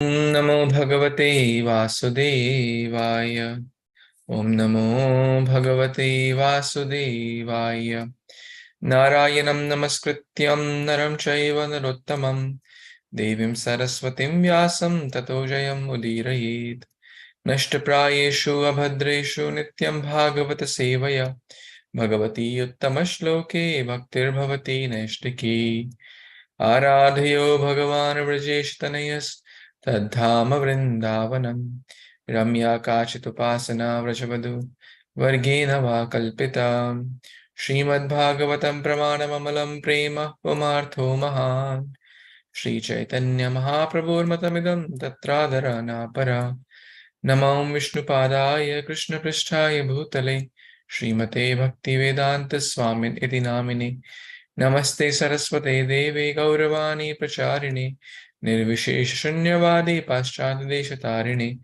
Namo Bhagavate Vasudevaya. Om Namo Bhagavate Vasudevaya. Narayanam Namaskrityam Naram Chaiva Narottamam Devim Saraswatim Vyasam Tato Jayam Udirayet. Nashtaprayeshu Abhadreshu Nityaṁ bhāgavata-sevayā. Bhagavati Uttama-shloke Bhaktir Bhavati Naishtiki. Aradhayo Bhagavan Vrajeshtanayas Tadhama Vrindavanam Ramya Kachitupasana Vrajavadu Vargena Va Kalpita Śrīmad-Bhāgavatam Pramanamamalam Prema Pumartho Mahan Śrī Caitanya Mahāprabhu Matamidam Tatradhara Napara Namam Vishnupadaya Krishna Pristhaya Bhutale Srimate Bhaktivedanta Swamin Iti Namine Namaste Saraswate Devi Gauravani Pracharine Nirvishesha Shunyavadi Paschadeshatarine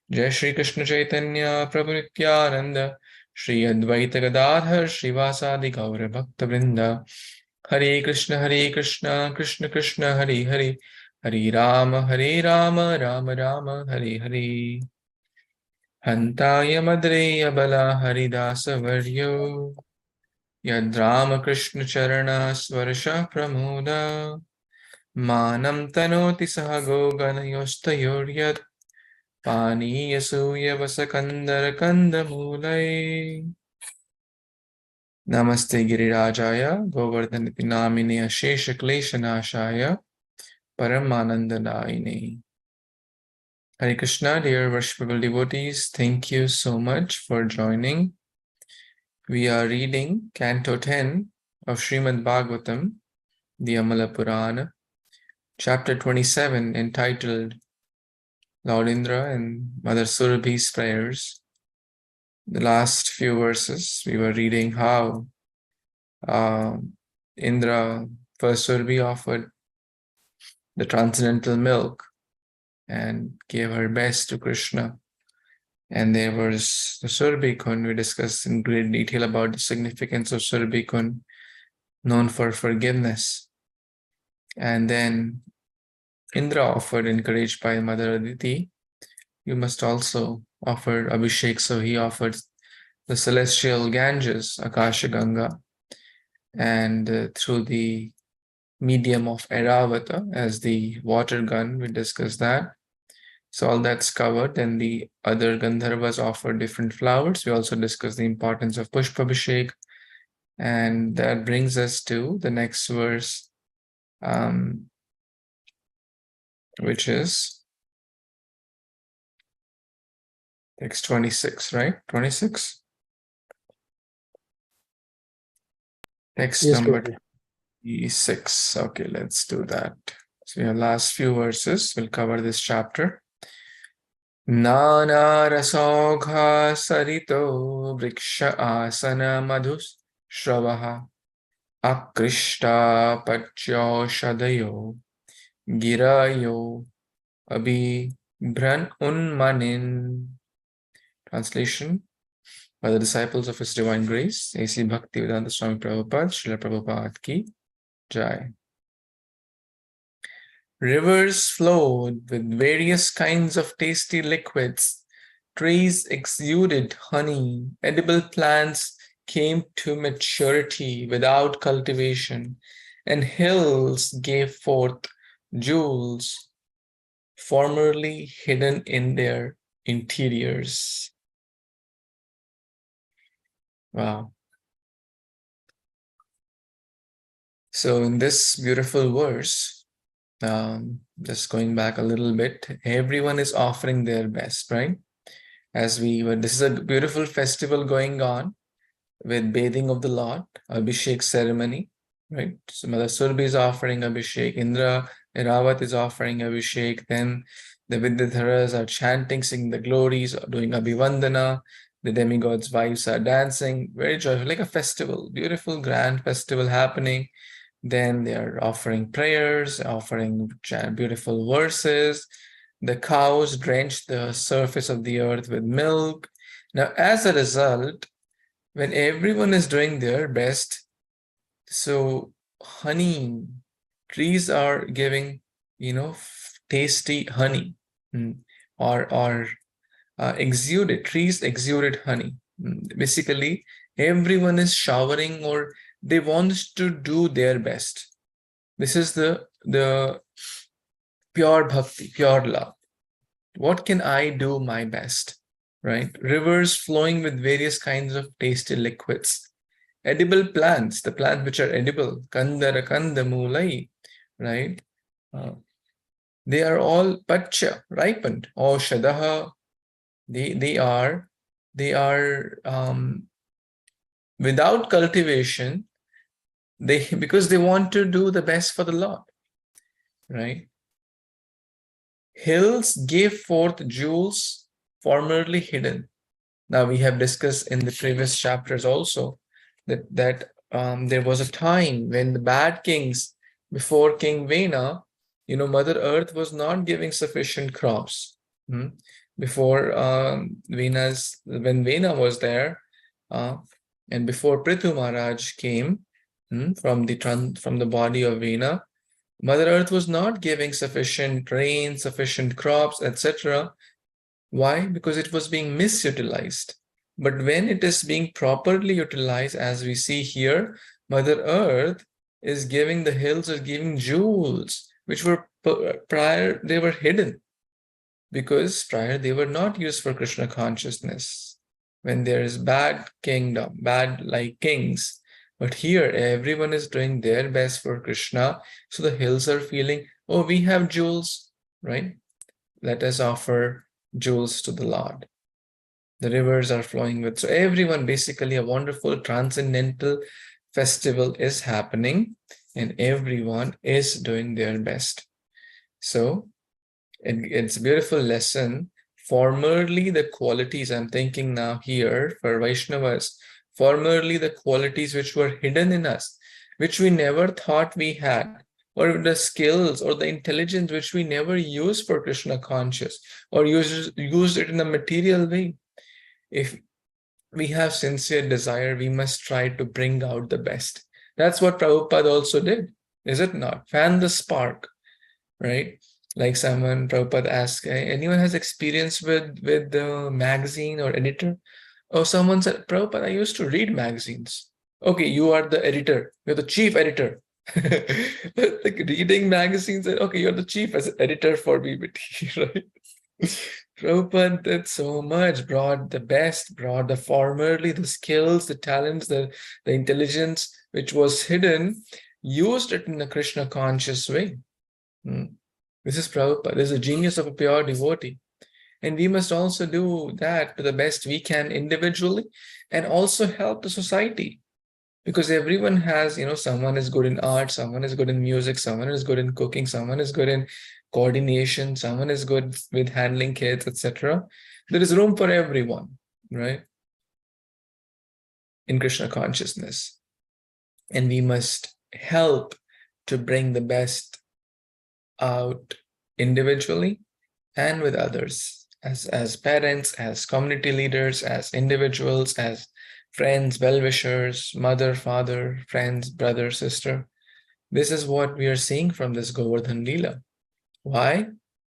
Jai Shri Krishna Caitanya Prabhu Nityananda Shri Advaita Gadadhar Srivasadi Gaura Bhakta Vrinda Hare Krishna Krishna Krishna Hare Hare Hare Rama Rama Rama Hare Hare Hantaya Madreya Bala Haridasa Varyo Yadrama Krishna Charana Svarasha Pramoda Manam Tanoti Sahago Ganayostayoryat Pani Yasuya Vasakandara Kandamulai Namaste Girirajaya Govardhaniti Namine Ashesha Kleshanashaya Paramanandanaine. Hare Krishna, dear worshipable devotees, thank you so much for joining. We are reading Canto 10 of Śrīmad-Bhāgavatam, the Amala Purana, chapter 27, entitled Lord Indra and Mother Surabhi's Prayers. The last few verses, we were reading how Indra, first Surabhi, offered the transcendental milk and gave her best to Kṛṣṇa. And there was the Iskcon. We discussed in great detail about the significance of Iskcon, known for forgiveness. And then Indra offered, encouraged by Mother Aditi, you must also offer Abhishek. So he offered the celestial Ganges, Akasha Ganga, and through the medium of Airavata as the water gun, we discussed that. So all that's covered. And the other Gandharvas offered different flowers. We also discussed the importance of Pushpabhishek. And that brings us to the next verse, which is text 26, right? 26? Text Yes, number Guruji. 26. Okay, let's do that. So your last few verses will cover this chapter. Nana rasogha sarito vriksha asana madhus shravaha akrishta pachyo shadayo girayo abhibhran unmanin. Translation by the disciples of His Divine Grace, A.C. Bhaktivedanta Swami Prabhupada, Srila Prabhupada Ki Jai. Rivers flowed with various kinds of tasty liquids. Trees exuded honey. Edible plants came to maturity without cultivation, and hills gave forth jewels formerly hidden in their interiors. Wow. So in this beautiful verse, just going back a little bit, everyone is offering their best, right? As we were, this is a beautiful festival going on with bathing of the Lord, Abhishek ceremony, right? So Mother Surabhi is offering Abhishek, Indra Iravat is offering Abhishek, then the Vidyadharas are chanting, singing the glories, doing Abhivandana, the demigods' wives are dancing, very joyful, like a festival, beautiful, grand festival happening. Then they are offering prayers, offering beautiful verses. The cows drench the surface of the earth with milk. Now, as a result, when everyone is doing their best, so honey, trees are giving, tasty honey. or trees exuded honey. Basically, everyone is showering, or they want to do their best. This is the pure bhakti, pure love. What can I do my best? Right? Rivers flowing with various kinds of tasty liquids. Edible plants, the plants which are edible, kandara kandamulai, right? They are all pacha, ripened. Or shadaha, they are without cultivation, because they want to do the best for the Lord, right? Hills gave forth jewels formerly hidden. Now we have discussed in the previous chapters also that there was a time when the bad kings before King Vena, Mother Earth was not giving sufficient crops. Before when Vena was there, and before Prithu Maharaj came from the body of Vena, Mother Earth was not giving sufficient rain, sufficient crops, etc. Why? Because it was being misutilized. But when it is being properly utilized, as we see here, Mother Earth is giving the hills, is giving jewels, which were prior, they were hidden. Because prior they were not used for Kṛṣṇa consciousness. When there is bad kingdom, bad like kings, but here everyone is doing their best for Kṛṣṇa, so the hills are feeling, oh, we have jewels, right? Let us offer jewels to the Lord. The rivers are flowing with, so everyone, basically a wonderful transcendental festival is happening, and everyone is doing their best. So it's a beautiful lesson. Formerly the qualities, I'm thinking now here for Vaishnavas, formerly the qualities which were hidden in us, which we never thought we had, or the skills or the intelligence which we never used for Kṛṣṇa conscious, or used it in a material way. If we have sincere desire, we must try to bring out the best. That's what Prabhupada also did, is it not? Fan the spark, right? Like Prabhupada asked, anyone has experience with the magazine or editor? Or someone said, Prabhupada, I used to read magazines. Okay, you are the editor. You're the chief editor. Like reading magazines, okay, you're the chief as editor for BBT, right? Prabhupada did so much, brought the best, brought the formerly, the skills, the talents, the intelligence which was hidden, used it in a Kṛṣṇa conscious way. This is Prabhupada. This is the genius of a pure devotee. And we must also do that to the best we can individually, and also help the society. Because everyone has, someone is good in art, someone is good in music, someone is good in cooking, someone is good in coordination, someone is good with handling kids, etc. There is room for everyone, right? In Kṛṣṇa consciousness. And we must help to bring the best out individually and with others, as parents, as community leaders, as individuals, as friends, well-wishers, mother, father, friends, brother, sister. This is what we are seeing from this Govardhan Leela. Why?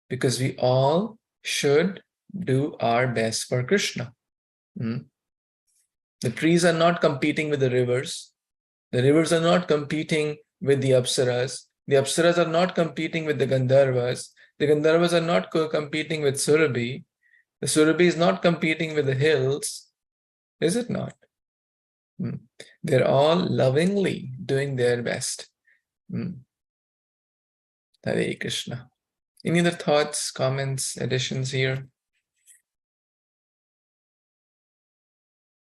Because we all should do our best for Kṛṣṇa. The trees are not competing with the rivers. The rivers are not competing with the Apsaras. The Apsaras are not competing with the Gandharvas. The Gandharvas are not competing with Surabhi. The Surabhi is not competing with the hills. Is it not? They're all lovingly doing their best. Hare Kṛṣṇa. Any other thoughts, comments, additions here?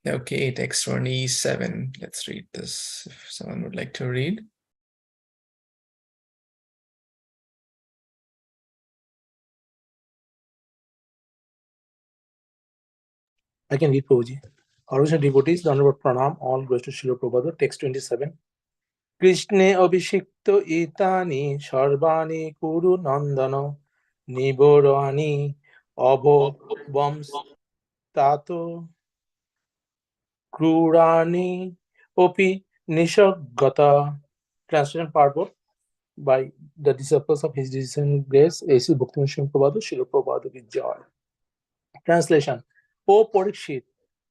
Okay, text 27. Let's read this if someone would like to read. I can read, Prabhuji. Original devotees, Dandavat Pranam, all goes to Srila Prabhupada, text 27. Krishne Abhishekto Etani Sarvani Kuru Nandana Niborani Abhavams Tato Krurani Opi Nishagata. Translation part 4. by the disciples of His Descendant Grace, A.C. Bhaktivinoda Swami Prabhupada, Srila Prabhupada ki joy. Translation. O Parikshit,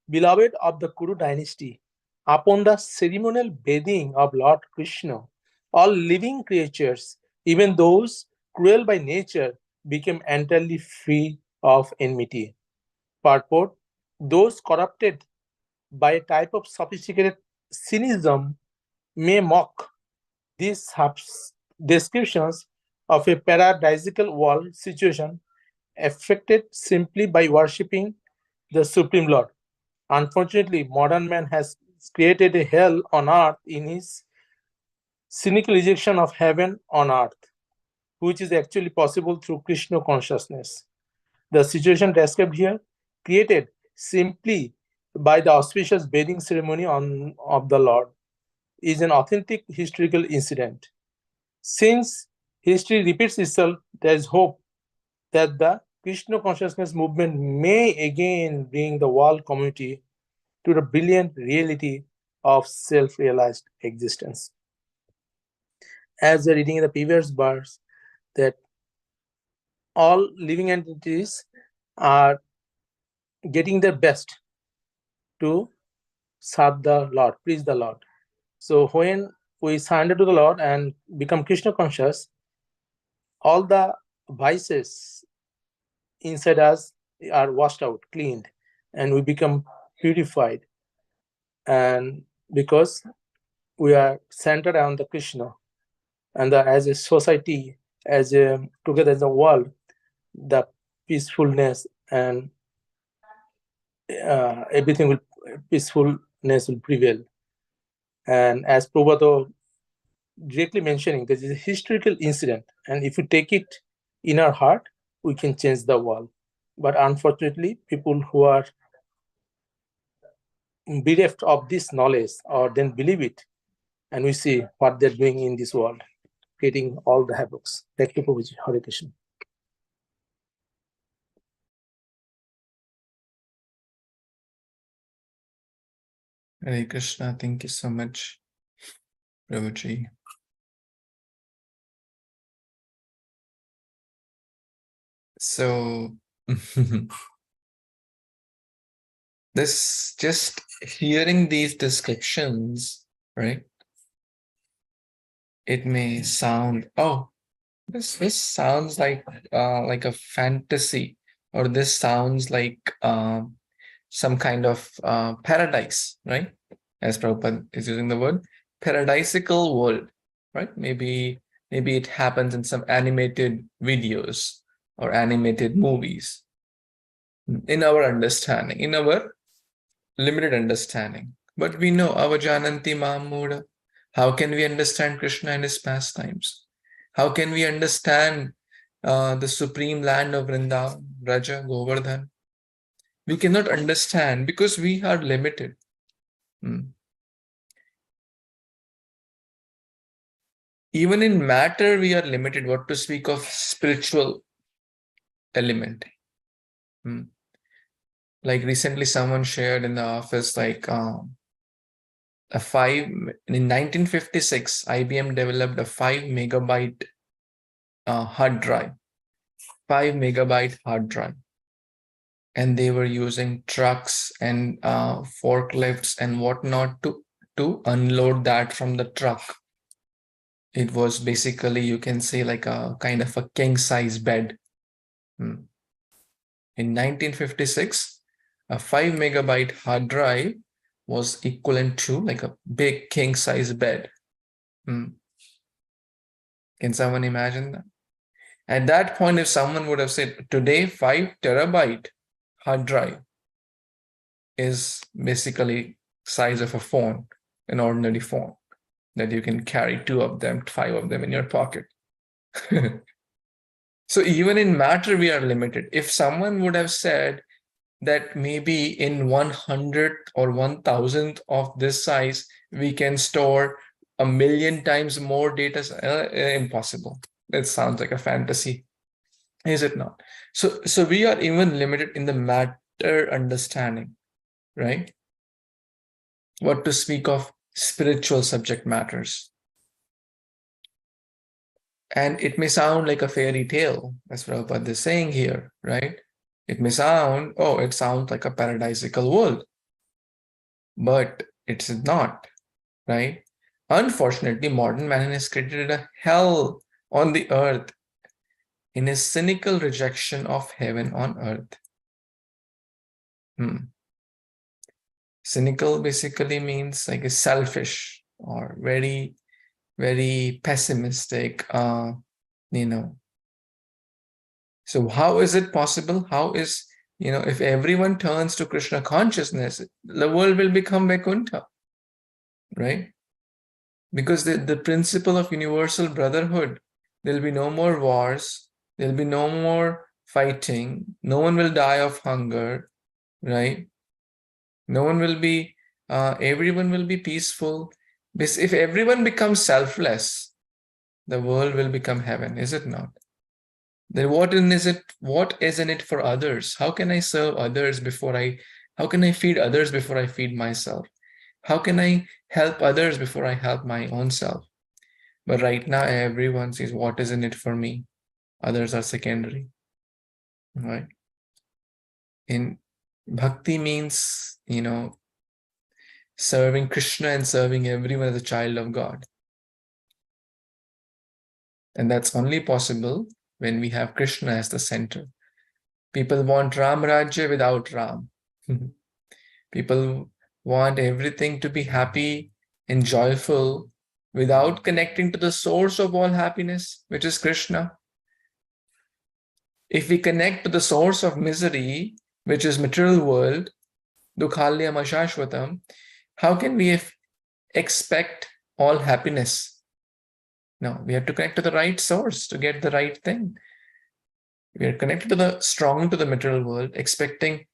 beloved of the Kuru dynasty, upon the ceremonial bathing of Lord Krishna, all living creatures, even those cruel by nature, became entirely free of enmity. Purport: those corrupted by a type of sophisticated cynicism may mock these descriptions of a paradisical world situation affected simply by worshipping the Supreme Lord. Unfortunately, modern man has created a hell on earth in his cynical rejection of heaven on earth, which is actually possible through Krishna consciousness. The situation described here, created simply by the auspicious bathing ceremony of the Lord, is an authentic historical incident. Since history repeats itself, there is hope that the Krishna consciousness movement may again bring the world community to the brilliant reality of self-realized existence. As we're reading in the previous verse, that all living entities are getting their best to serve the Lord, please the Lord. So when we surrender to the Lord and become Krishna conscious, all the vices inside us are washed out, cleaned, and we become purified. And because we are centered around the Krishna, and as a society, together as a world, the peacefulness and peacefulness will prevail. And as Prabhupada directly mentioning, this is a historical incident, and if we take it in our heart, we can change the world. But unfortunately, people who are bereft of this knowledge or then believe it, and we see what they're doing in this world, creating all the havocs. Thank you, Prabhuji. Hare Krishna. Hare Krishna, thank you so much, Prabhuji. So, this just hearing these descriptions, right? It may sound, oh, this sounds like a fantasy, or this sounds like some kind of paradise, right? As Prabhupada is using the word paradisical world, right? Maybe it happens in some animated videos or animated movies. In our understanding, in our limited understanding. But we know avajananti mahamura. How can we understand Krishna and his pastimes? How can we understand the supreme land of Vrindavan, Raja, Govardhan? We cannot understand because we are limited. Even in matter, we are limited. What to speak of spiritual element? Like recently, someone shared in the office, like in 1956, IBM developed a 5 megabyte hard drive, 5 megabyte hard drive. And they were using trucks and forklifts and whatnot to unload that from the truck. It was basically, you can say, like a kind of a king size bed. In 1956, a 5 megabyte hard drive was equivalent to like a big king size bed. Can someone imagine that? At that point, if someone would have said, today 5 terabyte hard drive is basically size of a phone, an ordinary phone, that you can carry 2 of them, 5 of them in your pocket. So even in matter, we are limited. If someone would have said that maybe in 100th or 1000th of this size, we can store 1,000,000 times more data, impossible. It sounds like a fantasy, is it not? So we are even limited in the matter understanding, right? What to speak of spiritual subject matters. And it may sound like a fairy tale, as Prabhupada is saying here, right? It may sound, oh, it sounds like a paradisical world, but it's not, right? Unfortunately, modern man has created a hell on the earth in his cynical rejection of heaven on earth. Cynical basically means like a selfish or very, very pessimistic, So how is it possible? How is, if everyone turns to Krishna consciousness, the world will become Vaikuntha, right? Because the principle of universal brotherhood, there'll be no more wars, there'll be no more fighting, no one will die of hunger, right? No one will be, everyone will be peaceful. If everyone becomes selfless, the world will become heaven, is it not? Then what is in it for others? How can I serve others how can I feed others before I feed myself? How can I help others before I help my own self? But right now, everyone says, what is in it for me? Others are secondary, right? In bhakti means, serving Krishna and serving everyone as a child of God. And that's only possible when we have Krishna as the center. People want Ram Rajya without Ram. People want everything to be happy and joyful without connecting to the source of all happiness, which is Krishna. If we connect to the source of misery, which is material world, dukhalyam ashashvatam, how can we expect all happiness? No, we have to connect to the right source to get the right thing. We are connected strongly to the material world, expecting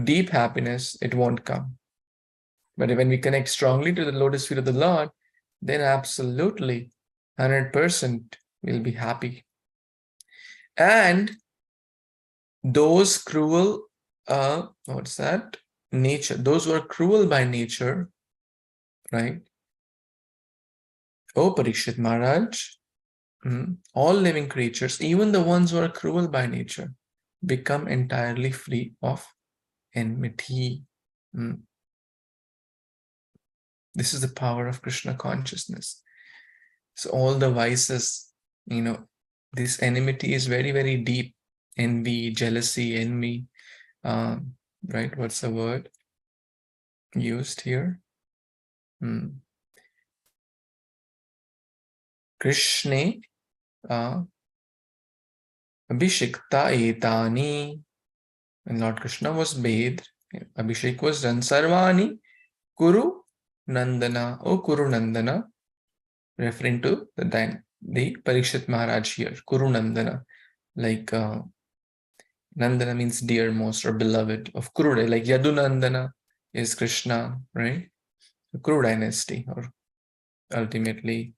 deep happiness, it won't come. But when we connect strongly to the lotus feet of the Lord, then absolutely 100% we'll be happy. And those cruel, nature, those who are cruel by nature, right? Oh, Parikshit Maharaj, all living creatures, even the ones who are cruel by nature, become entirely free of enmity. This is the power of Krishna consciousness. So all the vices, this enmity is very, very deep. Envy, jealousy, envy, right? What's the word used here? Kṛṣṇa Abhishek etani. When Lord Krishna was bathed, Abhishek was done. Sarvani Kuru Nandana, O Kuru Nandana, referring to the Parikshit Maharaj here, Kuru Nandana, like Nandana means dearmost or beloved of Kuru, like Yadu Nandana is Krishna, right? The Kuru dynasty, or ultimately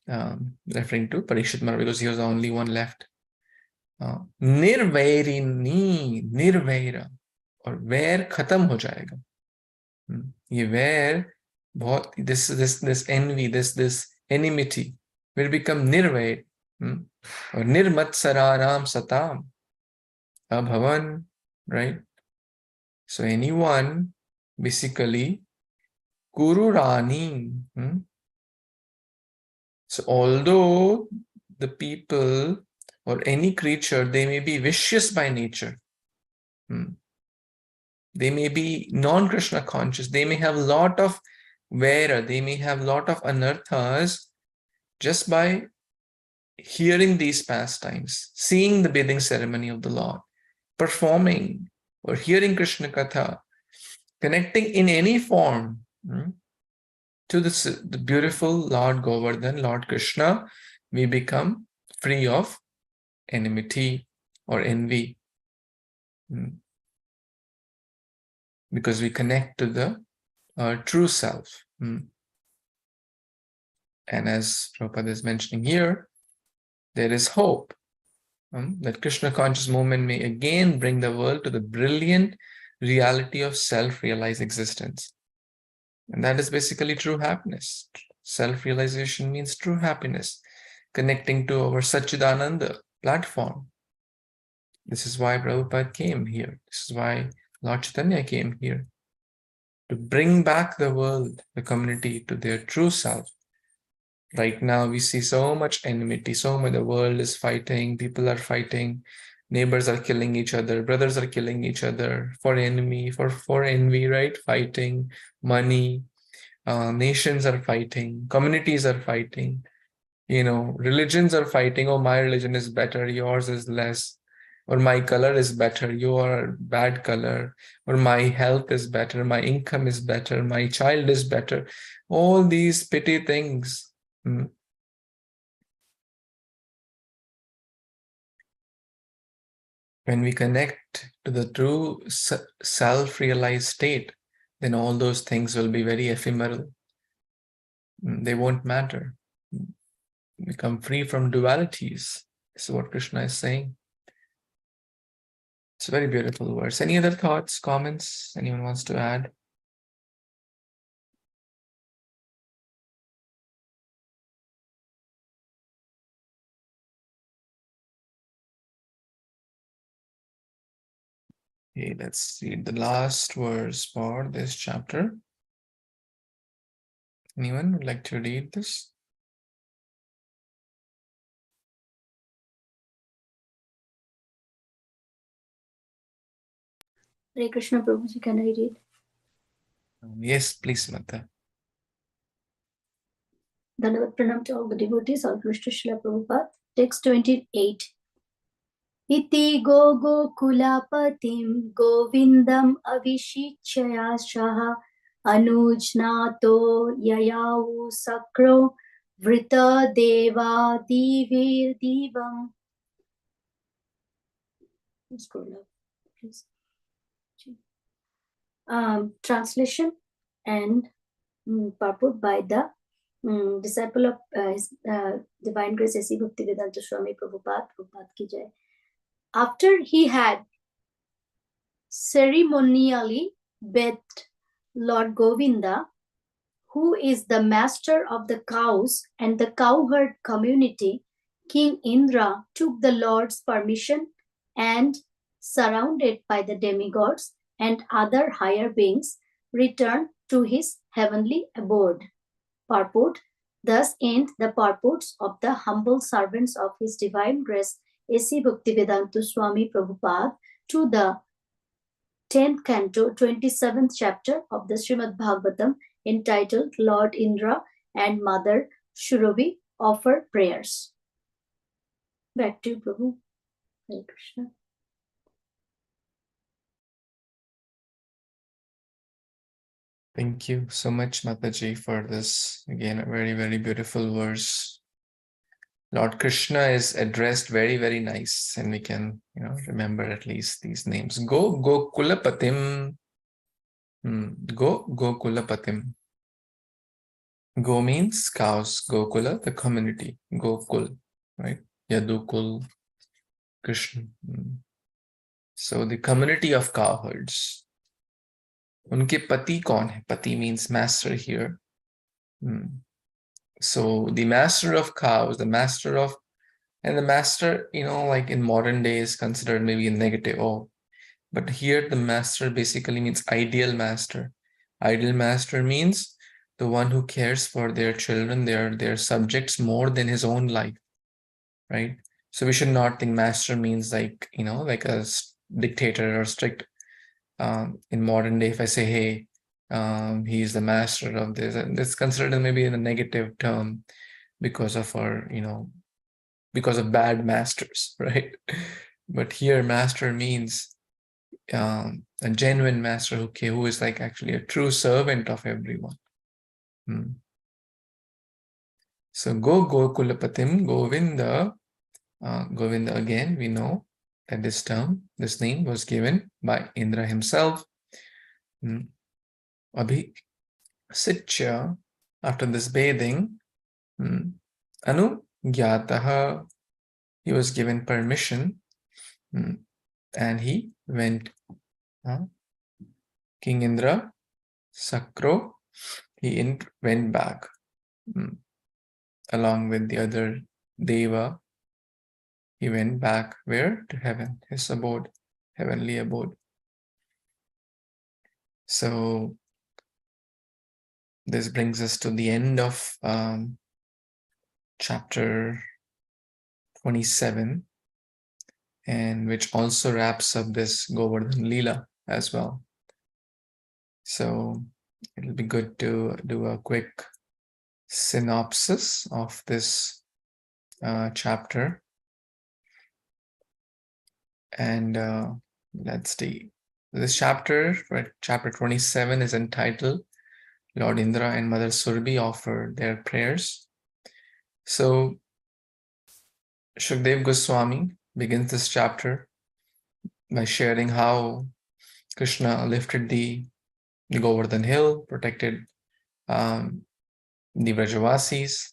referring to Parikshit Maharaj because he was the only one left. Nirvairini, nirvaira, or where khatam ho jayega. Ye where this envy, this enmity will become nirvair, or nirmatsararam satam abhavan, right? So anyone basically kururani. So although the people or any creature, they may be vicious by nature. They may be non-Krishna conscious. They may have a lot of vaira. They may have a lot of anarthas just by hearing these pastimes, seeing the bathing ceremony of the Lord, performing or hearing Krishna Katha, connecting in any form to the beautiful Lord Govardhan, Lord Krishna, we become free of enmity or envy. Because we connect to the true self. And as Prabhupada is mentioning here, there is hope that Krishna conscious movement may again bring the world to the brilliant reality of self-realized existence. And that is basically true happiness. Self-realization means true happiness. connecting to our Satchidananda platform. This is why Prabhupada came here. This is why Lord Chaitanya came here, to bring back the world, the community, to their true self. Right now, we see so much enmity, so much. The world is fighting, people are fighting, neighbors are killing each other, brothers are killing each other for enemy, for envy, right? Fighting, money, nations are fighting, communities are fighting, religions are fighting. Oh, my religion is better, yours is less. Or my color is better, your bad color. Or my health is better, my income is better, my child is better. All these petty things. When we connect to the true self-realized state, then all those things will be very ephemeral. They won't matter. Become free from dualities. This is what Kṛṣṇa is saying. It's a very beautiful verse. Any other thoughts, comments, anyone wants to add? Okay, let's read the last verse for this chapter. Anyone would like to read this? Hare Krishna Prabhuji, can I read? Yes, please, Mata. Dhanavat Pranam to all the devotees, all Krishna Srila Prabhupada. Text 28. Iti go kulapatim govindam avishicchaya shaha anujnato yayavu sakro vrita deva divir divam. Scroll up, please. Translation and purport by the disciple of His Divine Grace A.C. Bhaktivedanta Swami Prabhupada, Prabhupada ki jai. After he had ceremonially bathed Lord Govinda, who is the master of the cows and the cowherd community, King Indra took the Lord's permission and, surrounded by the demigods and other higher beings, returned to his heavenly abode. Purport. Thus end the purports of the humble servants of His Divine Grace A.C. Bhaktivedanta Swami Prabhupada to the 10th Canto, 27th chapter of the Śrīmad-Bhāgavatam, entitled Lord Indra and Mother Shuravi offer prayers. Back to you, Prabhu. Hare Krishna. Thank you so much, Mataji, for this, again, a very, very beautiful verse. Lord Kṛṣṇa is addressed very, very nice, and we can, remember at least these names. Go Kulapatim. Go Kulapatim. Go means cows. Gokula, the community. Gokul, right? Yadukul, Krishna. So the community of cowherds. Unke pati kaun hai? Pati means master here. So the master of cows, the master, like in modern days, considered maybe a negative. But here the master basically means ideal master. Ideal master means the one who cares for their children, their subjects more than his own life, right? So we should not think master means like a dictator or strict. In modern day, if I say, hey, he's the master of this, and it's considered maybe in a negative term because of because of bad masters, right? But here master means a genuine master who is like actually a true servant of everyone. So go Kulapatim, Govinda. Govinda, again, we know that this name was given by Indra himself. Abhishek, after this bathing, Anu Gyataha, he was given permission, and he went. King Indra, Sakro, he went back along with the other Deva, he went back where? To heaven, his abode, heavenly abode. So this brings us to the end of chapter 27, and which also wraps up this Govardhan Leela as well. So it'll be good to do a quick synopsis of this chapter. And let's see. This chapter, right, chapter 27, is entitled Lord Indra and Mother Surabhi offer their prayers. So Shukdev Goswami begins this chapter by sharing how Kṛṣṇa lifted the Govardhan hill, protected the Vrajavasis,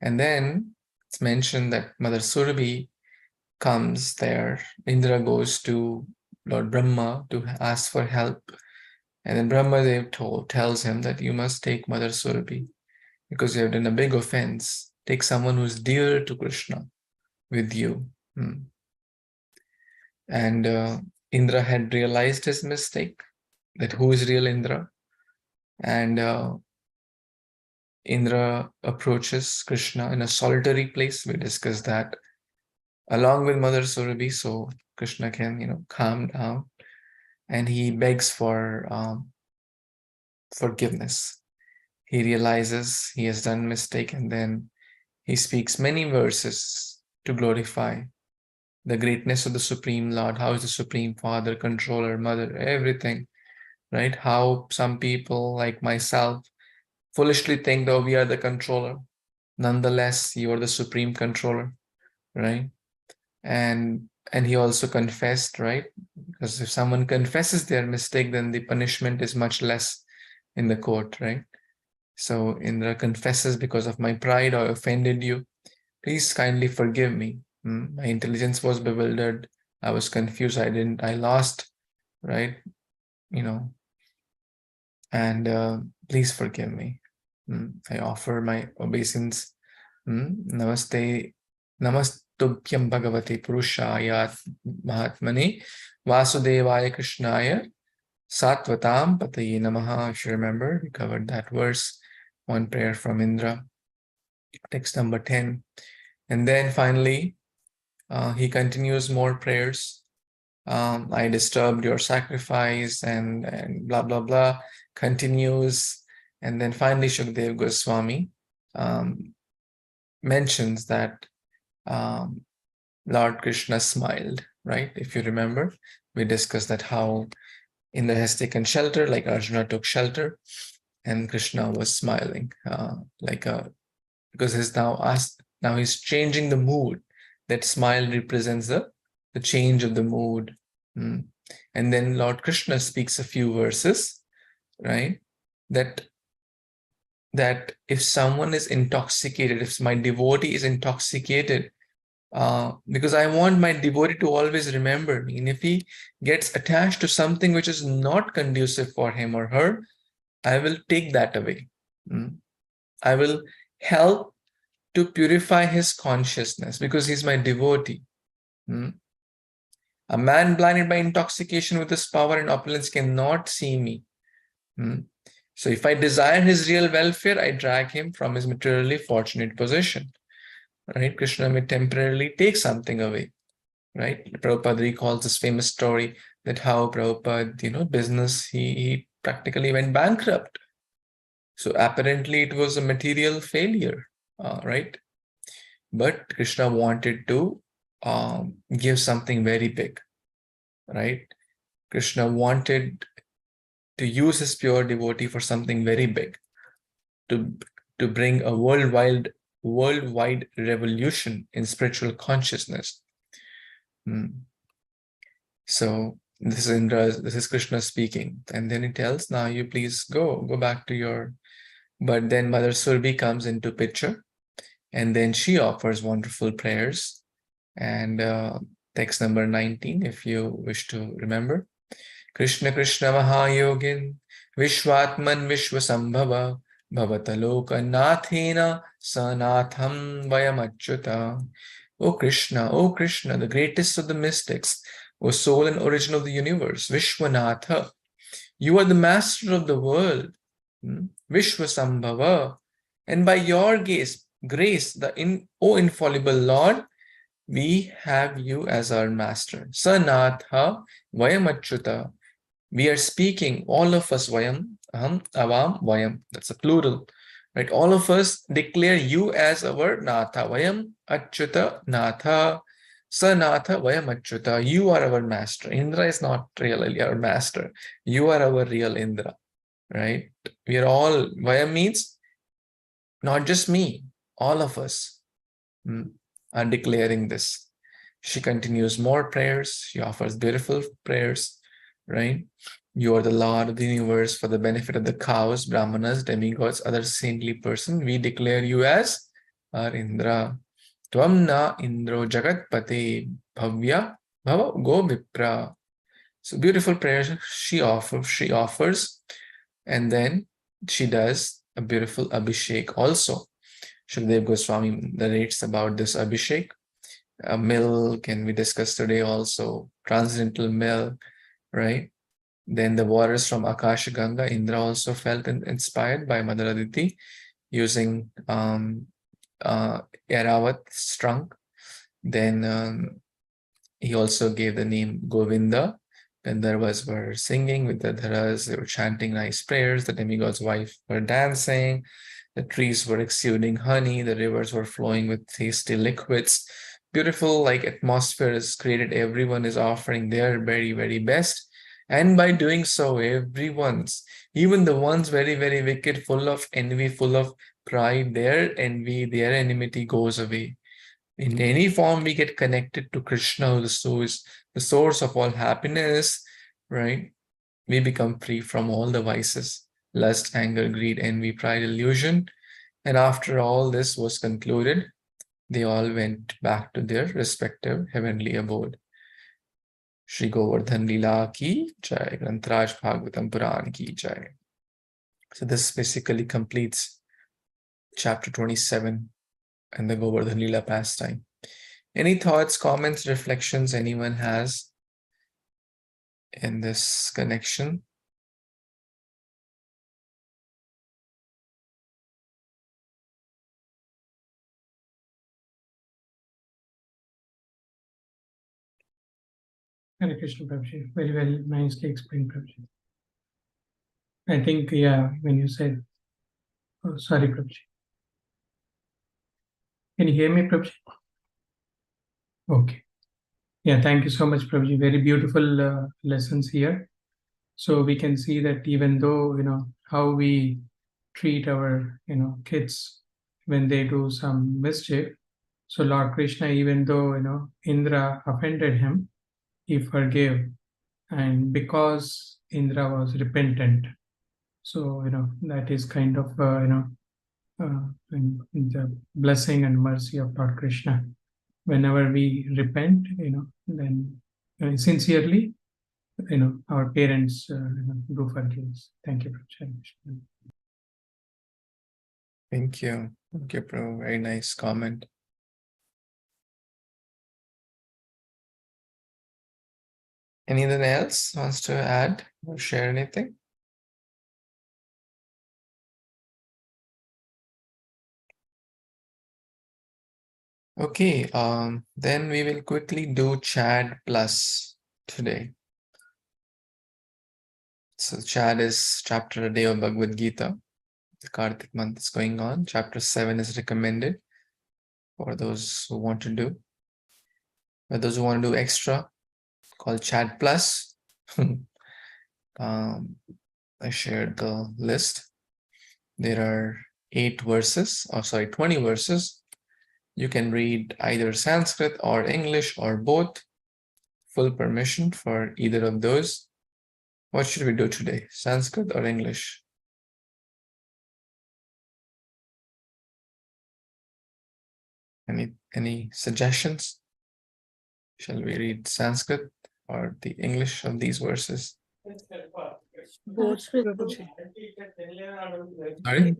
and then it's mentioned that Mother Surabhi comes there. Indra goes to Lord Brahma to ask for help, and then Brahmadev tells him that you must take Mother Surabhi because you have done a big offense. Take someone who's dear to Kṛṣṇa with you. And Indra had realized his mistake, that who is real Indra, and Indra approaches Kṛṣṇa in a solitary place. We discussed that, along with Mother Surabhi, so Kṛṣṇa can calm down, and he begs for forgiveness. He realizes he has done mistake, and then he speaks many verses to glorify the greatness of the Supreme Lord. How is the Supreme Father, Controller, Mother, everything, right? How some people like myself foolishly think that we are the controller. Nonetheless, you are the Supreme Controller, right? And he also confessed, right? Because if someone confesses their mistake, then the punishment is much less in the court, right? So Indra confesses, because of my pride I offended you. Please kindly forgive me. My intelligence was bewildered. I was confused. I lost, right? And please forgive me. I offer my obeisance. Namaste. Namastubhyam Bhagavate Purushaya Mahatmane Vasudevaya Krishnaya Satvatam Pataye Namaha. If you remember, we covered that verse. One prayer from Indra, text number 10. And then finally, he continues more prayers. I disturbed your sacrifice, and blah, blah, blah, continues. And then finally, Shukdev Goswami mentions that Lord Kṛṣṇa smiled, right? If you remember, we discussed that how Indra has taken shelter, like Arjuna took shelter, and Kṛṣṇa was smiling, because now he's changing the mood. That smile represents the change of the mood. And then Lord Kṛṣṇa speaks a few verses, right? That if someone is intoxicated, if my devotee is intoxicated, because I want my devotee to always remember me, and if he gets attached to something which is not conducive for him or her, I will take that away. I will help to purify his consciousness, because he's my devotee. A man blinded by intoxication with his power and opulence cannot see me. So if I desire his real welfare, I drag him from his materially fortunate position. Right? Kṛṣṇa may temporarily take something away. Right? Prabhupada recalls this famous story that how Prabhupada, business, he practically went bankrupt. So apparently it was a material failure, right? But Kṛṣṇa wanted to give something very big, right? Kṛṣṇa wanted to use his pure devotee for something very big, to bring a worldwide revolution in spiritual consciousness. So this is Kṛṣṇa speaking, and then he tells, now you please go back to your. But then Mother Surabhi comes into picture, and then she offers wonderful prayers. And text number 19, if you wish to remember. Kṛṣṇa Kṛṣṇa Mahayogin Vishwatman Vishwasambhava Bhavataloka-nathena sanatham vayamachyuta. O Kṛṣṇa, the greatest of the mystics, O soul and origin of the universe, Vishwanatha, you are the master of the world, Vishvasambhava, and by your grace, O infallible Lord, we have you as our master. Sanatha vayamachyuta. We are speaking, all of us, vayam, aham, avam, vayam. That's a plural, right? All of us declare you as our Natha. Vayam achyuta Natha. Sanatha vayam achyuta. You are our master. Indra is not really our master. You are our real Indra, right? We are all, vayam means not just me, all of us are declaring this. She continues more prayers. She offers beautiful prayers, right? You are the Lord of the universe for the benefit of the cows, brahmanas, demigods, other saintly person. We declare you as our Indra. Tvam na Indro Jagatpate Bhavya Bhava Go Vipra. So beautiful prayers she offers, and then she does a beautiful Abhishek also. Shukdev Goswami narrates about this Abhishek. Milk, and we discussed today also transcendental milk, right? Then the waters from Akasha Ganga, Indra also felt inspired by Mother Aditi using Airavat's trunk. Then he also gave the name Govinda. Gandharvas were singing with the dharas, they were chanting nice prayers, the demigod's wife were dancing, the trees were exuding honey, the rivers were flowing with tasty liquids. Beautiful atmosphere is created. Everyone is offering their very, very best. And by doing so, even the ones very, very wicked, full of envy, full of pride, their envy, their enmity goes away. In any form, we get connected to Kṛṣṇa, who is the source of all happiness, right? We become free from all the vices, lust, anger, greed, envy, pride, illusion. And after all this was concluded, they all went back to their respective heavenly abode. Shri Govardhan Leela ki jai, Grantaraj Bhagavatam Puran ki jai. So this basically completes chapter 27 and the Govardhan Leela pastime. Any thoughts, comments, reflections anyone has in this connection? Hare Krishna, Prabhuji. Very, very nicely explained, Prabhuji. I think, yeah, when you said, oh, sorry, Prabhuji. Can you hear me, Prabhuji? Okay. Yeah, thank you so much, Prabhuji. Very beautiful lessons here. So we can see that even though, how we treat our, kids when they do some mischief. So Lord Krishna, even though, Indra offended him, he forgave. And because Indra was repentant, so, that is kind of, the blessing and mercy of Lord Krishna. Whenever we repent, then sincerely, our parents do forgive us. Thank you, Prabhupada. Thank you. Thank you, Prabhu. Very nice comment. Anyone else wants to add or share anything? Okay, then we will quickly do Chad Plus today. So Chad is chapter a day of Bhagavad Gita. The Kartik month is going on. Chapter 7 is recommended for those who want to do. For those who want to do extra, called Chad Plus. I shared the list. There are 20 verses. You can read either Sanskrit or English or both. Full permission for either of those. What should we do today? Sanskrit or English? Any suggestions? Shall we read Sanskrit or the English of these verses? Both, Prabhuji. Sorry?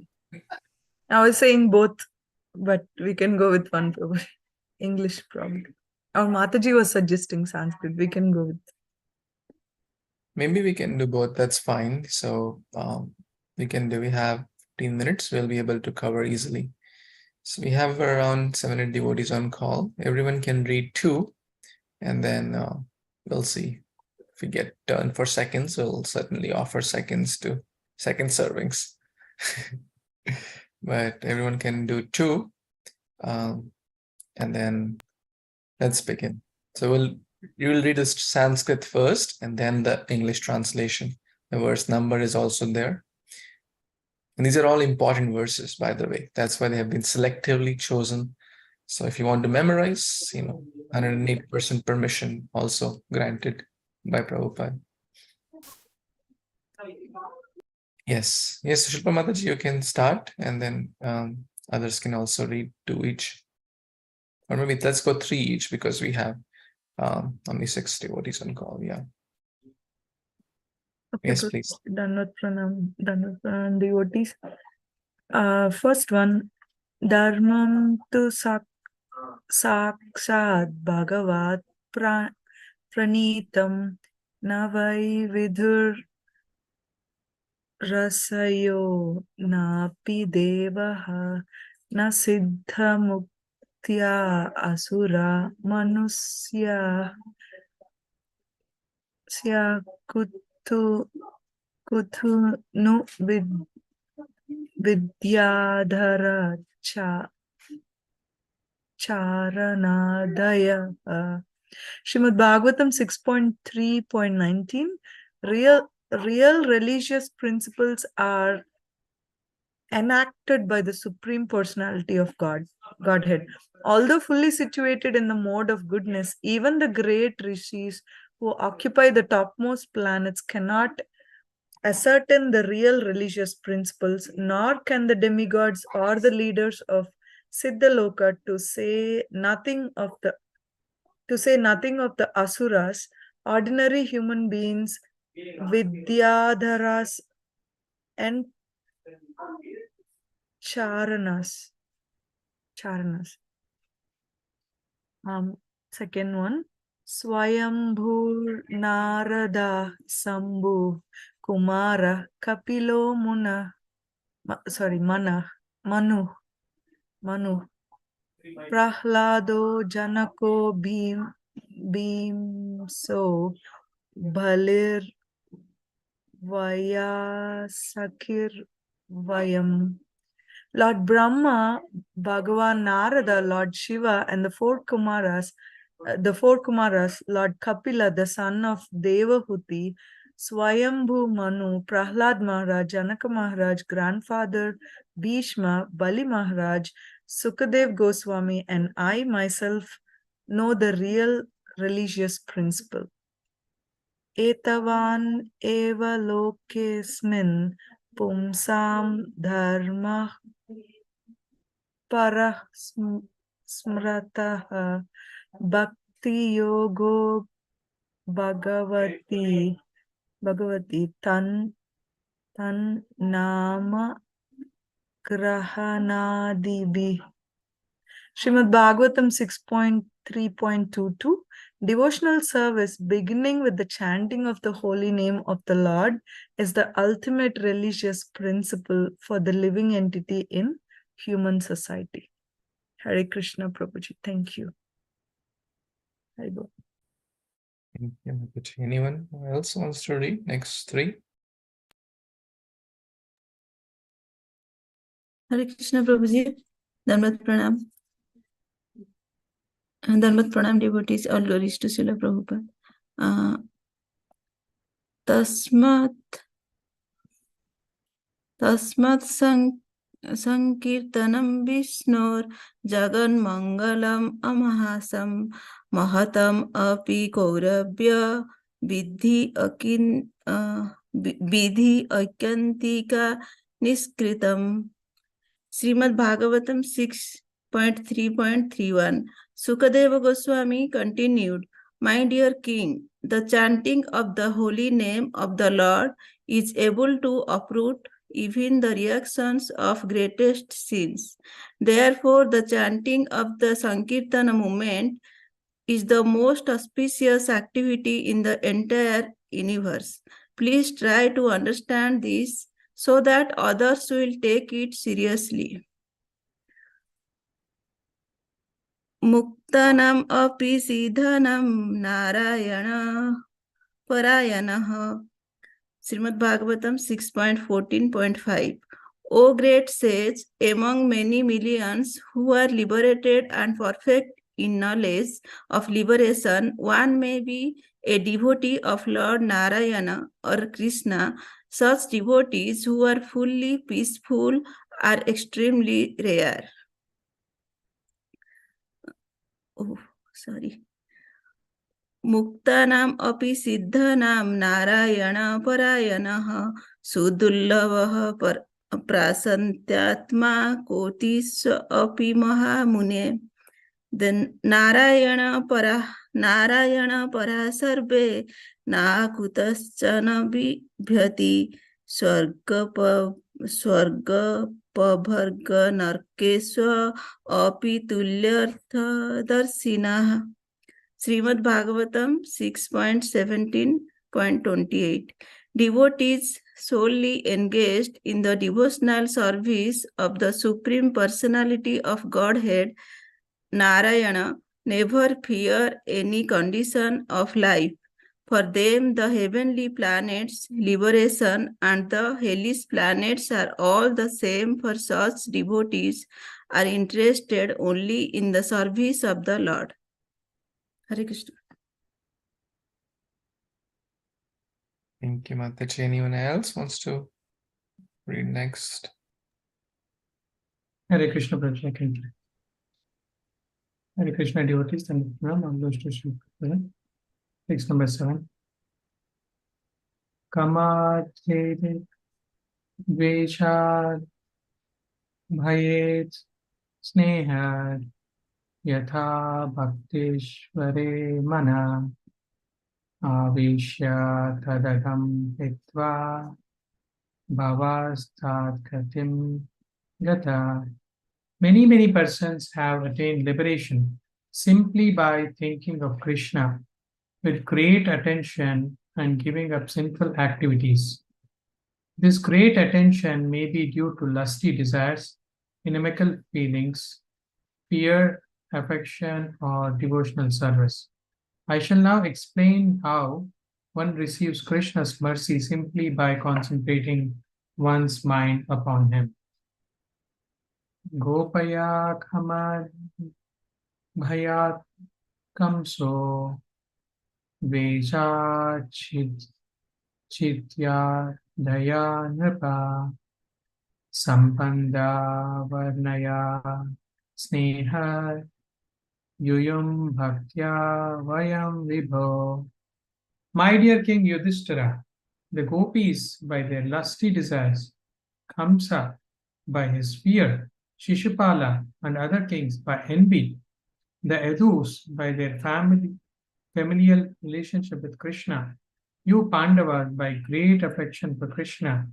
I was saying both, but we can go with one probably. English probably. Our Mataji was suggesting Sanskrit. We can go with. Maybe we can do both. That's fine. So we have 15 minutes. We'll be able to cover easily. So we have around 700 devotees on call. Everyone can read 2, and then we'll see. If we get done for seconds, we'll certainly offer seconds to second servings. But everyone can do 2. And then let's begin. So you will read the Sanskrit first and then the English translation. The verse number is also there. And these are all important verses, by the way. That's why they have been selectively chosen. So if you want to memorize, 108% permission also granted by Prabhupada. Yes, Shilpa Mataji, you can start, and then others can also read 2 each. Or maybe let's go 3 each, because we have only 6 devotees on call. Yeah. Okay, Yes, please. Dandavat Pranam, devotees. First one, Dharmam tu sakshat bhagavat pranitam navai vidur rasayo napi devaha na siddha muktya asura manusya sya kutu nu vidyadhara charanadaya. Śrīmad-Bhāgavatam 6.3.19. Real religious principles are enacted by the Supreme Personality of Godhead. Although fully situated in the mode of goodness, even the great rishis who occupy the topmost planets cannot ascertain the real religious principles, nor can the demigods or the leaders of Siddhaloka, to say nothing of the asuras, ordinary human beings, vidyadharas, and charanas. Second one, Swayambhur Narada Sambhu Kumara Kapilo Manu Prahlado Janako Bhimso Bhalir Vayasakir Vayam. Lord Brahma, Bhagavan Narada, Lord Shiva, and the four Kumaras, Lord Kapila, the son of Devahuti, Swayambhu Manu, Prahlad Maharaj, Janaka Maharaj, grandfather Bhishma, Bali Maharaj, Sukadev Goswami, and I myself know the real religious principle. Etavan eva lokesmin pumsam dharma para smrataha bhakti yogo bhagavati tan nama grahanadibi. Śrīmad-Bhāgavatam 6.3.22. Devotional service beginning with the chanting of the holy name of the Lord is the ultimate religious principle for the living entity in human society. Hare Krishna, Prabhuji. Thank you. Thank you. Anyone else wants to read next 3? Hare Krishna, Prabhuji. Dandavat Pranam. Dandavat Pranam, devotees, all glories to Srila Prabhupada. Tasmat sankirtanam Vishnur jagan mangalam amahasam mahatam api kaurabhya vidhi akyantika niskritam. Śrīmad-Bhāgavatam 6.3.31. Sukadeva Goswami continued, My dear king, the chanting of the holy name of the Lord is able to uproot even the reactions of greatest sins. Therefore, the chanting of the Sankirtana movement is the most auspicious activity in the entire universe. Please try to understand this so that others will take it seriously. Muktanam api siddhanam narayana parayanah. Śrīmad-Bhāgavatam 6.14.5. O great sage, among many millions who are liberated and perfect in knowledge of liberation, one may be a devotee of Lord Narayana or Kṛṣṇa. Such devotees who are fully peaceful are extremely rare. Muktanam api siddhanam narayana parayanah sudullavah prasantyatma kotisva api mahamune. Then narayana para sarve nakutascha bhyati swarga pabharga narkesva api tulyartha darsinah. Śrīmad-Bhāgavatam 6.17.28. Devotees solely engaged in the devotional service of the Supreme Personality of Godhead, Narayana, never fear any condition of life. For them, the heavenly planets, liberation, and the hellish planets are all the same. For such devotees are interested only in the service of the Lord. Hare Krishna. Thank you, Mataji. Anyone else wants to read next? Hare Krishna, Prabhuji, I can read. Hare Krishna devotees, and text number 7. Kamat Veshad Bhayet Snehad Yatha Bhaktishvare Mana Avishya Tadagam Hitva Bhavastat Katim Gata. Many persons have attained liberation simply by thinking of Krishna with great attention and giving up sinful activities. This great attention may be due to lusty desires, inimical feelings, fear, affection, or devotional service. I shall now explain how one receives Krishna's mercy simply by concentrating one's mind upon him. Gopaya Khamad Bhayat Kamso Veja Chitya Daya Nripa Sampanda Varnaya Sneha Yuyum Bhaktya Vayam Vibho. My dear King Yudhishthira, the gopis by their lusty desires, Kamsa by his fear, Shishupala and other kings by envy, the Yadus by their familial relationship with Krishna, you Pandavas by great affection for Krishna,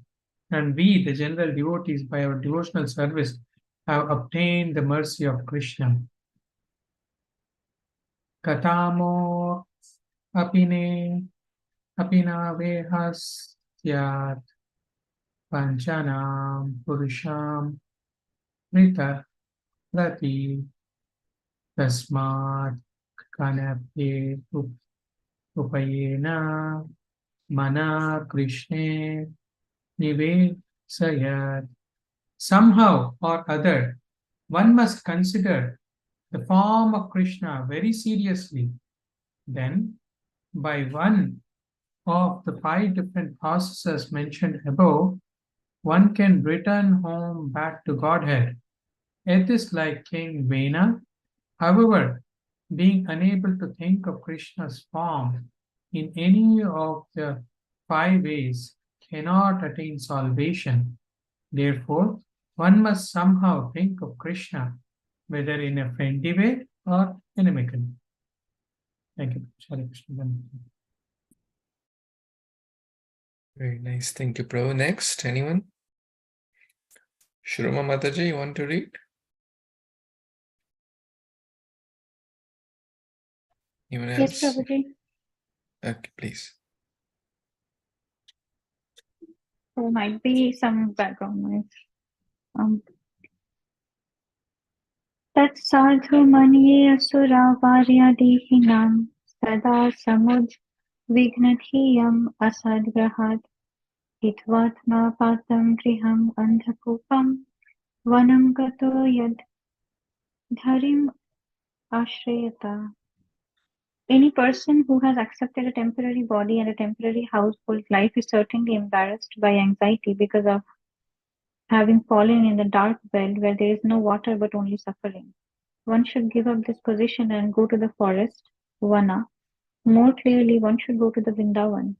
and we, the general devotees, by our devotional service, have obtained the mercy of Krishna. Katamo apina vehasyat panchanam purusham rita rati tasmat kanapye upayena mana Krishne nivesayat. Somehow or other, one must consider the form of Krishna very seriously. Then, by one of the 5 different processes mentioned above, one can return home back to Godhead. It is like King Vena. However, being unable to think of Krishna's form in any of the 5 ways cannot attain salvation. Therefore, one must somehow think of Krishna, whether in a friendly way or inimical. Thank you. Very nice. Thank you, Prabhu. Next, anyone? Shruma Mataji, you want to read? Anyone else? Yes, Prabhuji. Okay, please. There might be some background noise. Tat sadhu manye asura varya dehinam sada samud vignathiyam asadgrahat hitvatma patam griham andhakupam vanam gato yad dharim ashrayata. Any person who has accepted a temporary body and a temporary household life is certainly embarrassed by anxiety because of having fallen in the dark well where there is no water but only suffering. One should give up this position and go to the forest, Vana. More clearly, one should go to the Vrindavan,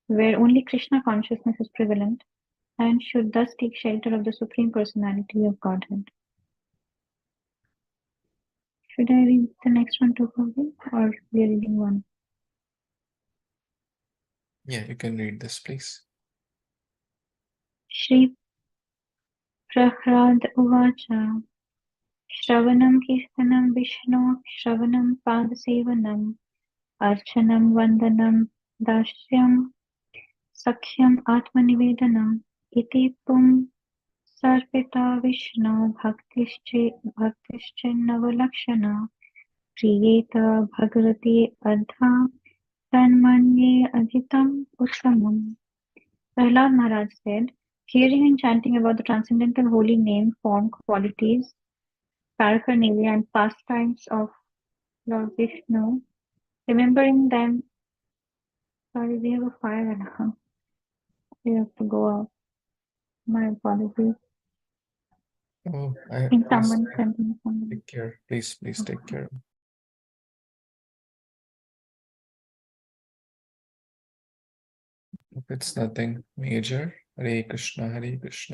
where only Krishna consciousness is prevalent, and should thus take shelter of the Supreme Personality of Godhead. Should I read the next one too, Prabhu, or we are reading one? Yeah, you can read this, please. Śrī Prahlāda Uvaca Shravanam Kirtanam Vishnu Shravanam Padasevanam Archanam Vandanam Dashyam Sakhyam Atmanivedanam Iti Pum Sarpita Vishnu Bhaktischennava Priyeta Bhagavati Adha Tanmanye Adhitam Uttamam. Prahlad Maharaj said, hearing and chanting about the transcendental holy name, form, qualities, paraphernalia and pastimes of Lord Vishnu, remembering them. Sorry, we have a fire alarm. We have to go out. My apologies. Oh, I think please someone sent me something. take care. Please take care. If it's nothing major, Hare Krishna,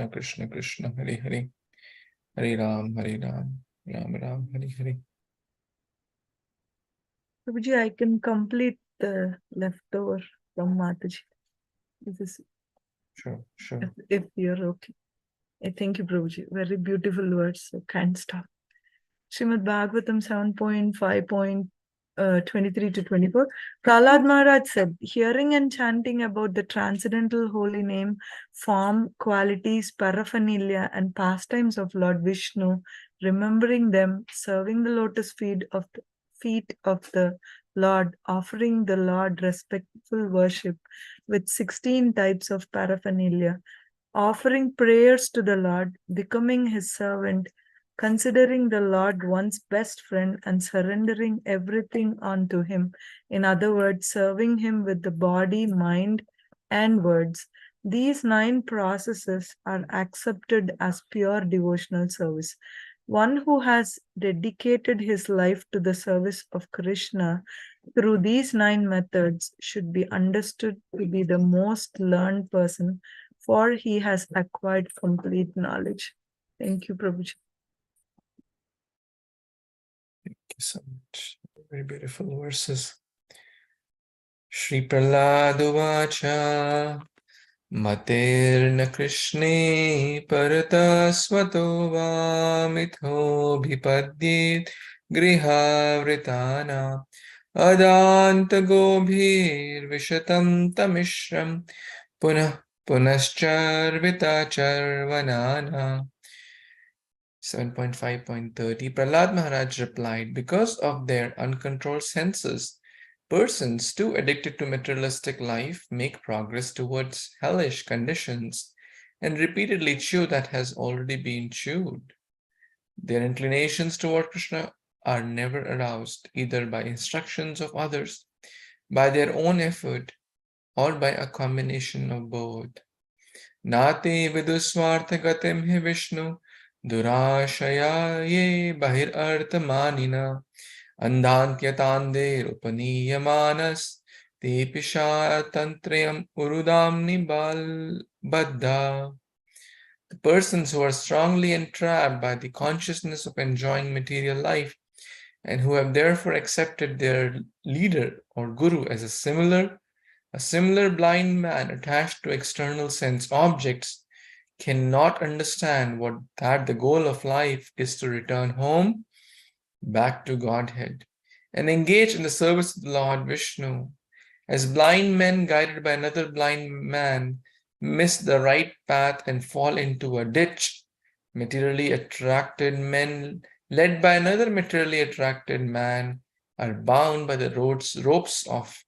Krishna Krishna, Hare Hare, Hare Ram, Ram Ram, Hare Hare. Prabhuji, I can complete the leftover from Mataji. Sure. If you're okay. Thank you, Prabhuji. Very beautiful words. So can't stop. Śrīmad-Bhāgavatam 7.5.23 to 24. Prahlad Maharaj said, hearing and chanting about the transcendental holy name, form, qualities, paraphernalia, and pastimes of Lord Vishnu, remembering them, serving the lotus feet of the Lord, offering the Lord respectful worship with 16 types of paraphernalia, offering prayers to the Lord, becoming his servant, considering the Lord one's best friend and surrendering everything unto him. In other words, serving him with the body, mind, and words. These 9 processes are accepted as pure devotional service. One who has dedicated his life to the service of Kṛṣṇa through these 9 methods should be understood to be the most learned person, for he has acquired complete knowledge. Thank you, Prabhuji. Thank you so much. Very beautiful verses. Shri Prahlāda Uvaca Materna Krishne Parata Svato Vamitho Bhipadyet Grihavritana Adanta Gobhir Vishatam Tamishram Punascharvita Charvanana. 7.5.30 Prahlad Maharaj replied, because of their uncontrolled senses, persons too addicted to materialistic life make progress towards hellish conditions and repeatedly chew that has already been chewed. Their inclinations toward Krishna are never aroused, either by instructions of others, by their own effort, or by a combination of both. Nate vidusvartha gatim hi Vishnu Durashaya ye bahir arthamanina Andantya tandir upaniyamanas Tepisha tantrayam urudamni baddha. The persons who are strongly entrapped by the consciousness of enjoying material life and who have therefore accepted their leader or guru as a similar blind man attached to external sense objects cannot understand that the goal of life is to return home back to Godhead and engage in the service of the Lord Vishnu. As blind men guided by another blind man miss the right path and fall into a ditch, materially attracted men led by another materially attracted man are bound by the ropes of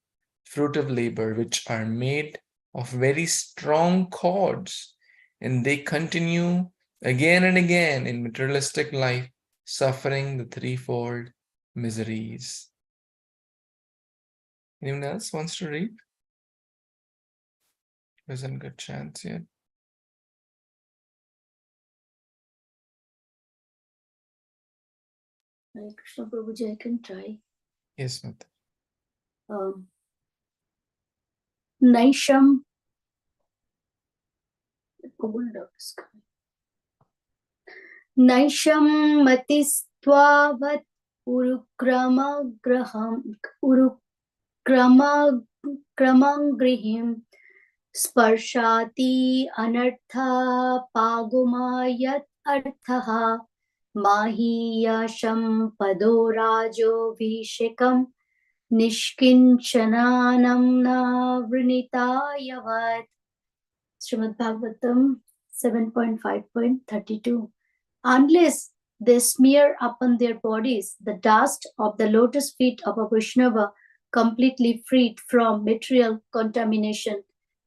fruitive labor, which are made of very strong cords, and they continue again and again in materialistic life, suffering the threefold miseries. Anyone else wants to read? Isn't good chance yet. Hare Krishna Prabhuji, I can try. Yes, Mata. Naisham. Hold up. Naisham matistvavat urukramam sparshati anartha pagumayat arthaha mahiyasham padorajo vishekam nishkinchananam na vrinitayavat. Śrīmad-Bhāgavatam 7.5.32. Unless they smear upon their bodies the dust of the lotus feet of a Vaishnava, completely freed from material contamination,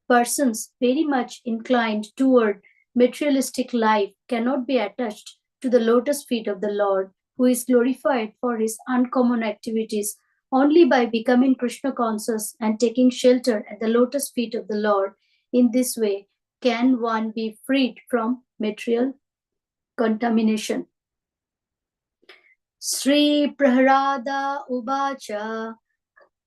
persons very much inclined toward materialistic life cannot be attached to the lotus feet of the Lord, who is glorified for his uncommon activities. Only by becoming Krishna conscious and taking shelter at the lotus feet of the Lord, in this way can one be freed from material contamination. Sri Prahlada Uvacha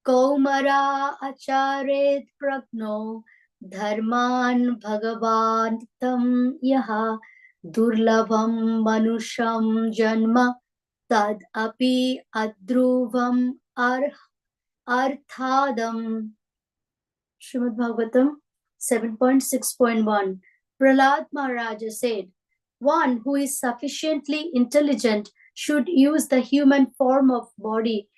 Kaumara Acharet Pragno Dharman Bhagavatam Yaha Durlabham Manusham Janma Tad Api Adruvam Arthadam. Śrīmad-Bhāgavatam 7.6.1. Prahlad Maharaja said, one who is sufficiently intelligent should use the human form of body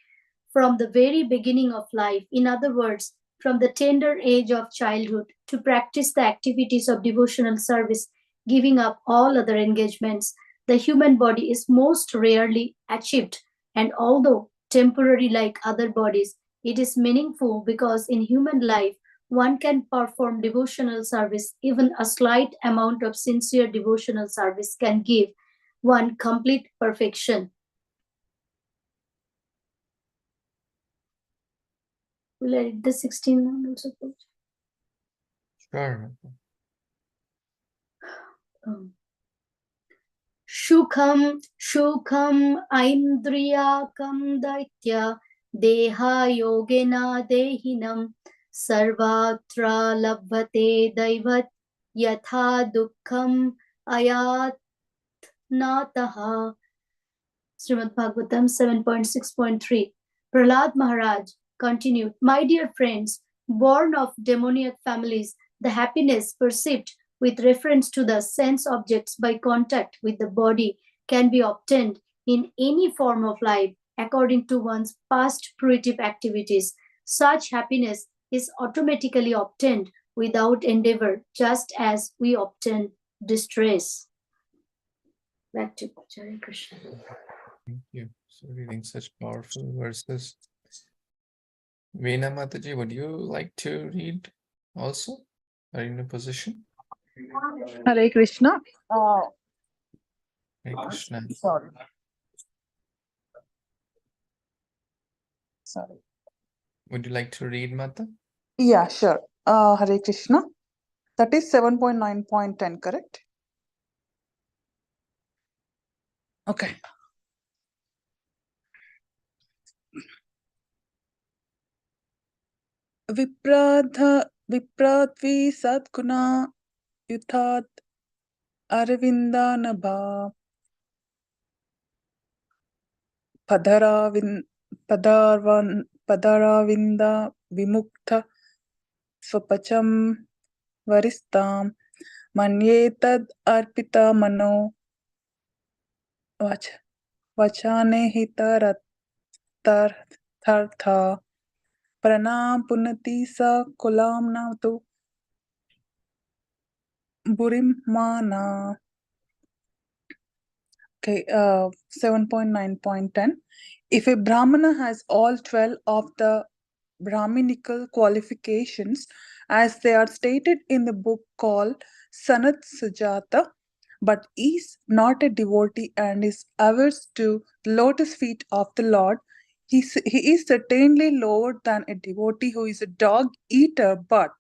from the very beginning of life, in other words, from the tender age of childhood, to practice the activities of devotional service, giving up all other engagements. The human body is most rarely achieved, and although temporary like other bodies, it is meaningful because in human life, one can perform devotional service. Even a slight amount of sincere devotional service can give one complete perfection. Will I read the 16th also? Sure. Shukham aindriyakam daitya deha yogena dehinam sarvatra labhate daivat yatha dukkham ayat nataha. Śrīmad-Bhāgavatam 7.6.3. Prahlad Maharaj continued, my dear friends, born of demoniac families, the happiness perceived with reference to the sense objects by contact with the body can be obtained in any form of life according to one's past fruitive activities. Such happiness is automatically obtained without endeavor, just as we obtain distress. Back to Hare Krishna. Thank you. So reading such powerful verses. Veena Mataji, would you like to read also? Are you in a position? Hare Krishna. Hare Krishna. Sorry. Would you like to read, Mata? Yeah, sure. Hare Krishna. That is 7.9.10, correct? Okay. Vipradvi Sadguna Yuthat Aravinda Nabha Padaravinda Vimukta Swapacham Varistam Manyetad arpita mano vachane hitarthartha pranam punati sa kulam navtu burim mana. Okay, 7.9.10. If a Brahmana has all 12 of the Brahminical qualifications as they are stated in the book called Sanat Sujata, but is not a devotee and is averse to the lotus feet of the Lord, he is certainly lower than a devotee who is a dog eater but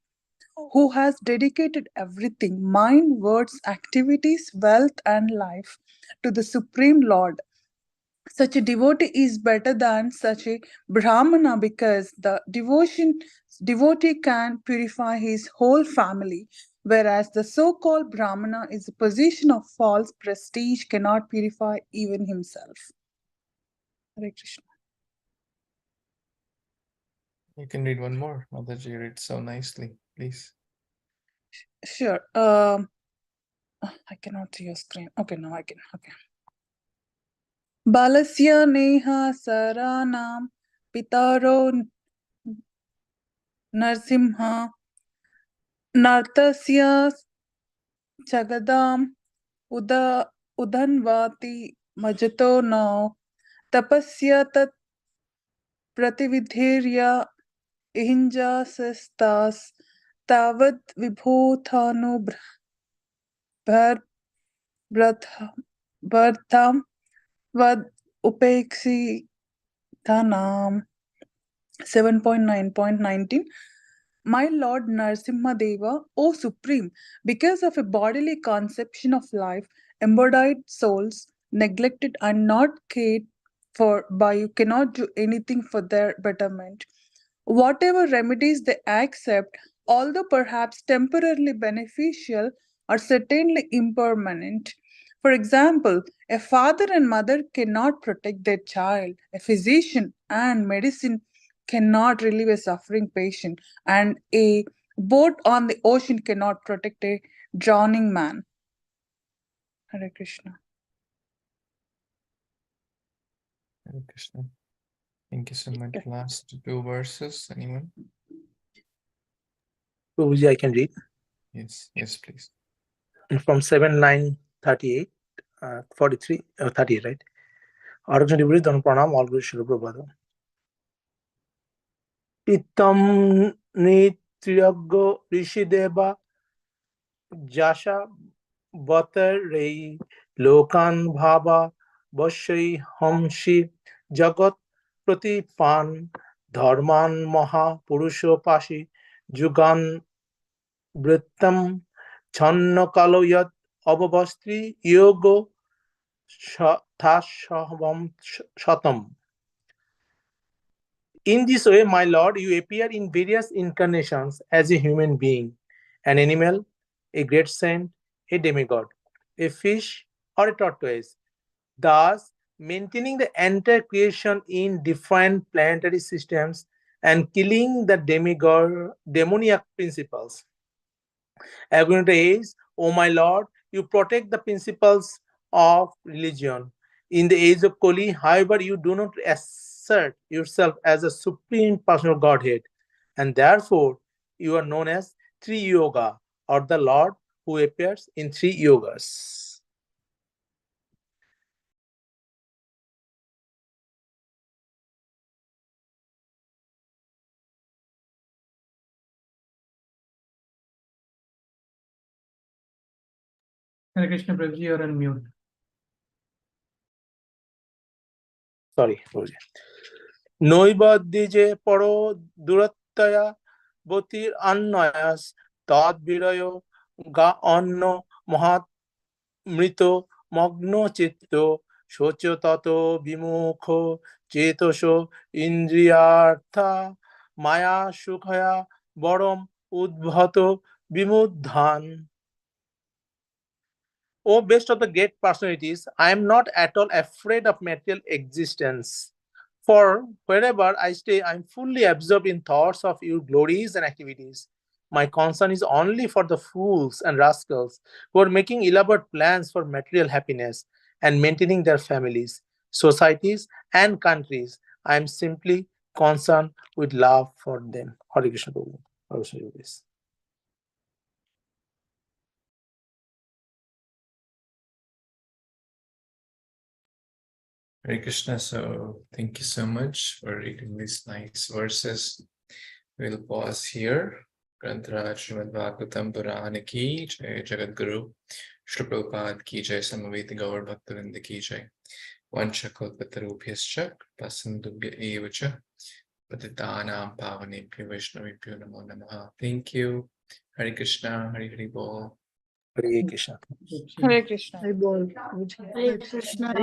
who has dedicated everything, mind, words, activities, wealth, and life to the Supreme Lord. Such a devotee is better than such a Brahmana because the devotee can purify his whole family, whereas the so-called Brahmana is a position of false prestige, cannot purify even himself. Hare Krishna. You can read one more. Mataji read so nicely, please. Sure. I cannot see your screen. Okay, now I can. Okay. Balasya neha saranam pitaro narsimha nartasya chagadam udhanvati majato no tapasya tat pratividhirya ihinjasastas tavad vibhuthanu bhartham vad upeksi tanam. 7.9.19. My Lord Narasimha-deva, O Supreme, because of a bodily conception of life, embodied souls, neglected and not cared for by you, cannot do anything for their betterment. Whatever remedies they accept, although perhaps temporarily beneficial, are certainly impermanent. For example, a father and mother cannot protect their child. A physician and medicine cannot relieve a suffering patient, and a boat on the ocean cannot protect a drowning man. Hare Krishna. Hare Krishna. Thank you so much. Last two verses. Anyone? Prabhuji, I can read. Yes, yes, please. And from 7.9.38, 43, 38, right? Arjuna Devotee, Dhan Pranam, all Guru Śrīla Prabhupada. Itam Nityaggo Rishideva Jasha Vatarei Lokan Bhava Vashai Hamshi Jagat Pratipan Dharman Maha Purusho Pashi Jugan Vrittam Channa Kaloyat Abhavastri Yogo Thashavam Shatam. In this way, my Lord, you appear in various incarnations as a human being, an animal, a great saint, a demigod, a fish, or a tortoise, thus maintaining the entire creation in different planetary systems and killing the demoniac principles. According to age, O my Lord, you protect the principles of religion. In the age of Kali, however, you do not assert yourself as a supreme personal Godhead, and therefore you are known as Three Yoga, or the Lord who appears in three yogas. Hare Krishna, Prabhuji, you're on mute. Sorry, Prabhuji. Noibadije paro durattaya botir annayas tad virayo ga anno mahat mrito magno chitto shocho tato vimukho chetosho indriyartha maya sukhaya borom udbhato vimuddhan. O best of the great personalities, I am not at all afraid of material existence. For wherever I stay, I am fully absorbed in thoughts of your glories and activities. My concern is only for the fools and rascals who are making elaborate plans for material happiness and maintaining their families, societies, and countries. I am simply concerned with love for them. Hare Krishna Prabhu. I will show you this. Hare Krishna. So thank you so much for reading these nice verses. We'll pause here. Grantaraj Śrīmad-Bhāgavatam Purana ki jai, Jagat Guru Śrīla Prabhupada ki jai, Samaveta Gaur Bhaktavinda ki jai. Vanchakalpatarubhyascha pasandubhya evacha patitanam pavanebhyo vaishnavibhyo namo namaha. Thank you. Hare Krishna. Hare Hare Bol. Hare Krishna. Hare Krishna. I bol. Hare Krishna.